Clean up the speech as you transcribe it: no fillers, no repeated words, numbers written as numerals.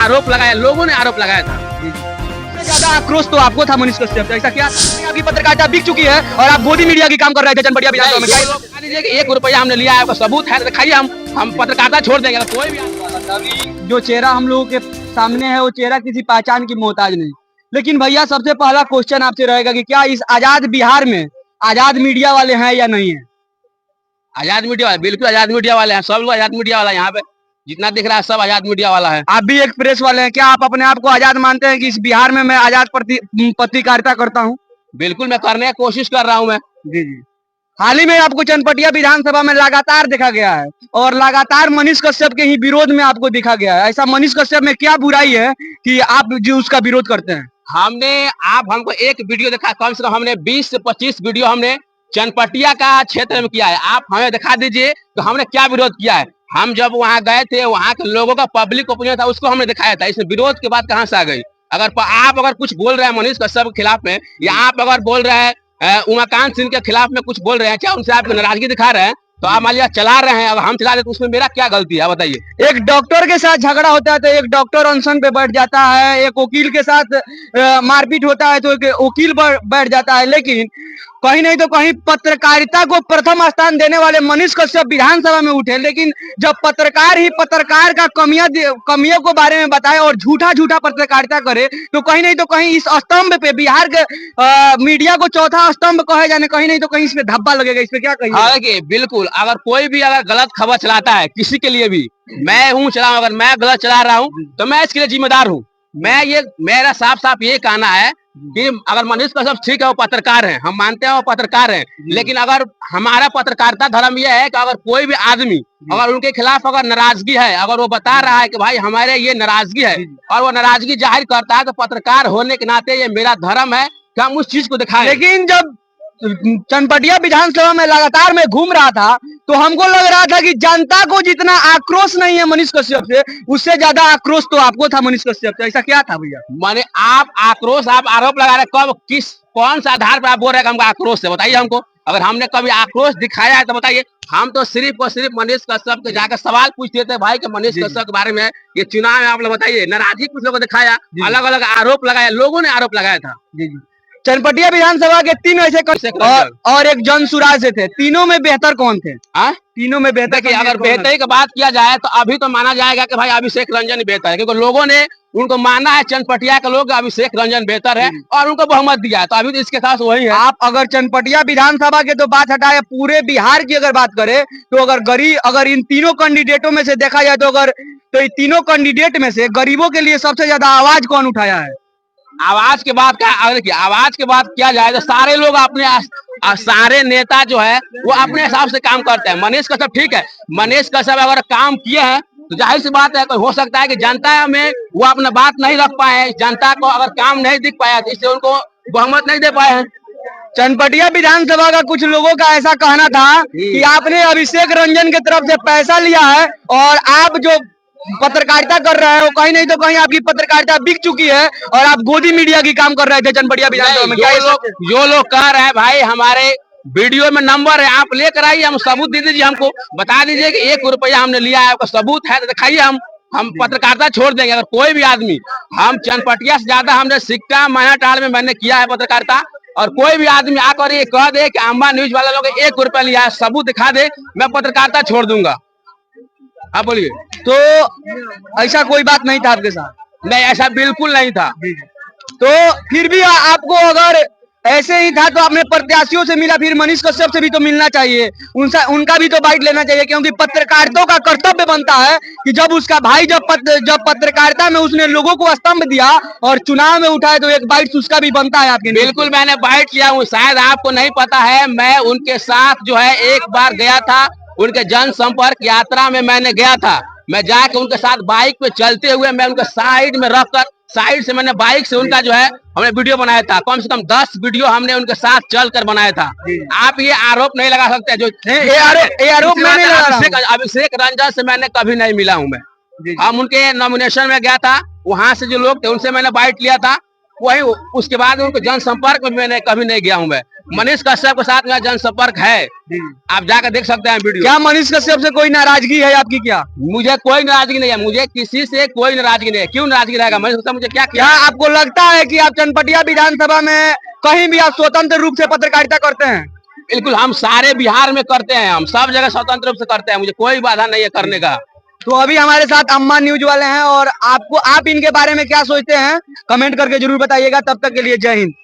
आरोप लगाया, लोगों ने आरोप लगाया था। सबसे ज्यादा आक्रोश तो आपको था मनीष कश्यप से, ऐसा क्या? आपकी पत्रकारिता बिक चुकी है और आप गोदी मीडिया की काम कर रहे थे जनपटिया विधानसभा में। नहीं, बता दीजिए कि 1 रुपया हमने लिया है, आपका सबूत है तो दिखाइए, हम पत्रकारिता छोड़ देंगे। कोई भी अभी जो चेहरा हम लोगों के सामने है वो चेहरा किसी पहचान की मोहताज नहीं। लेकिन भैया सबसे पहला क्वेश्चन आपसे रहेगा कि क्या इस आजाद बिहार में आजाद मीडिया वाले हैं या नहीं है? आजाद मीडिया वाले, बिल्कुल आजाद मीडिया वाले हैं, सब लोग आजाद मीडिया वाला है। यहाँ पे जितना दिख रहा है सब आजाद मीडिया वाला है। आप भी एक प्रेस वाले हैं, क्या आप अपने आप को आजाद मानते हैं कि इस बिहार में मैं आजाद पत्रकारिता करता हूँ? बिल्कुल मैं करने की कोशिश कर रहा हूँ मैं। जी जी। हाल ही में आपको चनपटिया विधानसभा में लगातार देखा गया है और लगातार मनीष कश्यप के ही विरोध में आपको देखा गया है। ऐसा मनीष कश्यप में क्या बुराई है कि आप जो उसका विरोध करते हैं? हमको एक वीडियो दिखा, कम से कम हमने 20 से 25 वीडियो हमने चनपटिया का क्षेत्र में किया है। आप हमें दिखा दीजिए तो हमने क्या विरोध किया है। हम जब वहाँ गए थे, वहाँ के लोगों का पब्लिक ओपिनियन था, उसको हमने दिखाया था। इसमें विरोध की बात कहाँ से आ गई? आप अगर कुछ बोल रहे हैं मनीष कश्यप के खिलाफ में, या आप अगर बोल रहे हैं उमाकांत सिंह के खिलाफ में कुछ बोल रहे हैं, चाहे उनसे आप नाराजगी दिखा रहे हैं, तो आप मान लिया चला रहे हैं, अगर हम चला रहे तो उसमें मेरा क्या गलती है बताइए? एक डॉक्टर के साथ झगड़ा होता है तो एक डॉक्टर अनशन पे बैठ जाता है, एक वकील के साथ मारपीट होता है तो एक वकील बैठ जाता है, लेकिन कहीं नहीं तो कहीं पत्रकारिता को प्रथम स्थान देने वाले मनीष कश्यप विधानसभा में उठे। लेकिन जब पत्रकार ही पत्रकार का कमियों को बारे में बताए और झूठा पत्रकारिता करे, तो कहीं नहीं तो कहीं इस स्तंभ पे बिहार के मीडिया को चौथा स्तंभ कहे जाने, कहीं नहीं तो कहीं इसमें धब्बा लगेगा। इस पे क्या कहिए? बिल्कुल, अगर कोई भी अगर गलत खबर चलाता है किसी के लिए भी, मैं हूँ चला, अगर मैं गलत चला रहा हूँ तो मैं इसके लिए जिम्मेदार हूँ। मेरा साफ ये कहना है कि अगर मनीष कश्यप ठीक है, वो पत्रकार हैं, हम मानते हैं वो पत्रकार हैं, लेकिन अगर हमारा पत्रकारिता धर्म यह है कि अगर कोई भी आदमी अगर उनके खिलाफ अगर नाराजगी है, अगर वो बता रहा है कि भाई हमारे ये नाराजगी है और वो नाराजगी जाहिर करता है, तो पत्रकार होने के नाते ये मेरा धर्म है कि हम उस चीज को दिखाएं। लेकिन जब चनपटिया विधानसभा में लगातार मैं घूम रहा था तो हमको लग रहा था कि जनता को जितना आक्रोश नहीं है मनीष कश्यप से, उससे ज्यादा आक्रोश तो आपको था मनीष कश्यप से। ऐसा क्या था भैया? माने आप आरोप लगा रहे, कब, कौन सा आधार पर आप बोल रहे हैं हमको आक्रोश है? बताइए हमको। अगर हमने कभी आक्रोश दिखाया है तो बताइए। हम तो सिर्फ और सिर्फ मनीष कश्यप के जाकर सवाल पूछते थे भाई कि मनीष कश्यप के बारे में ये चुनाव में आप लोग बताइए, नाराजगी कुछ लोगों को दिखाया, अलग अलग आरोप लगाया, लोगों ने आरोप लगाया था। जी जी। चनपटिया विधानसभा के 3 ऐसे और एक जन सुराज से थे, तीनों में बेहतर कौन थे? तीनों में बेहतर? देखिए, अगर बेहतरी की बात किया जाए तो अभी तो माना जाएगा कि भाई अभिषेक रंजन ही बेहतर है, क्योंकि लोगों ने उनको माना है, चनपटिया के लोग अभिषेक रंजन बेहतर है और उनको बहुमत दिया है, तो अभी तो इसके साथ वही है। आप अगर चनपटिया विधानसभा के तो बात हटाए, पूरे बिहार की अगर बात करें तो अगर इन तीनों कैंडिडेटों में से देखा जाए तो इन तीनों कैंडिडेट में से गरीबों के लिए सबसे ज्यादा आवाज कौन उठाया है? आवाज के बाद क्या, अगर आवाज के बात किया जाए तो सारे लोग सारे नेता जो है वो अपने हिसाब से काम करते हैं। मनीष कश्यप ठीक है, मनीष कश्यप अगर काम किए हैं तो जाहिर सी बात है, हो सकता है कि जनता में वो अपना बात नहीं रख पाए, जनता को अगर काम नहीं दिख पाया तो इससे उनको बहुमत नहीं दे पाए हैं। चनपटिया विधानसभा का कुछ लोगों का ऐसा कहना था कि आपने अभिषेक रंजन की तरफ से पैसा लिया है और आप जो पत्रकारिता कर रहे हैं वो कहीं नहीं तो कहीं आपकी पत्रकारिता बिक चुकी है और आप गोदी मीडिया की काम कर रहे थे चनपटिया विधानसभा में। जो लोग कह रहे हैं भाई हमारे वीडियो में नंबर है, आप लेकर आइए, हम सबूत दे दीजिए, हमको बता दीजिए कि 1 रुपया हमने लिया है, आपका सबूत है तो दिखाइए, हम पत्रकारिता छोड़ देंगे। अगर कोई भी आदमी, हम चनपटिया से ज्यादा हमने सिक्का मायाटाल में मैंने किया है पत्रकारिता, और कोई भी आदमी आकर ये कह दे कि अम्बा न्यूज वाले लोग 1 रुपया लिया है, सबूत दिखा दे, मैं पत्रकारिता छोड़ दूंगा। आप बोलिए। तो ऐसा कोई बात नहीं था आपके साथ? नहीं, ऐसा बिल्कुल नहीं था। तो फिर भी आपको अगर ऐसे ही था तो आपने प्रत्याशियों से मिला, फिर मनीष कश्यप से भी तो मिलना चाहिए, उनका भी तो बाइट लेना चाहिए, क्योंकि पत्रकारिता का कर्तव्य बनता है कि जब उसका भाई जब पत्रकारिता में उसने लोगों को स्तंभ दिया और चुनाव में उठाए तो एक बाइट उसका भी बनता है आपके। बिल्कुल मैंने बाइट लिया हूँ, शायद आपको नहीं पता है, मैं उनके साथ जो है एक बार गया था, उनके जनसंपर्क यात्रा में मैंने गया था। मैं जाके उनके साथ बाइक पे चलते हुए मैं उनके साइड में रखकर, साइड से मैंने बाइक से उनका जो है हमने वीडियो बनाया था, कम से कम 10 वीडियो हमने उनके साथ चलकर बनाया था। आप ये आरोप नहीं लगा सकते, जो आरोप मैंने अभिषेक रंजन से मैंने कभी नहीं मिला हूँ मैं। हम उनके नॉमिनेशन में गया था, वहां से जो लोग थे उनसे मैंने बाइट लिया था, वही उसके बाद उनके जनसंपर्क में मैंने कभी नहीं गया हूँ मैं। मनीष कश्यप के साथ मेरा जनसंपर्क है, आप जाकर देख सकते हैं वीडियो। क्या मनीष कश्यप से कोई नाराजगी है आपकी? क्या मुझे कोई नाराजगी नहीं है, मुझे किसी से कोई नाराजगी नहीं है। क्यों नाराजगी रहेगा? मनीष कश्यप मुझे क्या क्या किया? आपको लगता है कि आप चनपटिया विधानसभा में कहीं भी आप स्वतंत्र रूप से पत्रकारिता करते हैं? बिल्कुल, हम सारे बिहार में करते हैं, हम सब जगह स्वतंत्र रूप से करते हैं, मुझे कोई बाधा नहीं है करने का। तो अभी हमारे साथ अम्मा न्यूज वाले हैं और आप इनके बारे में क्या सोचते हैं कमेंट करके जरूर बताइएगा। तब तक के लिए जय हिंद।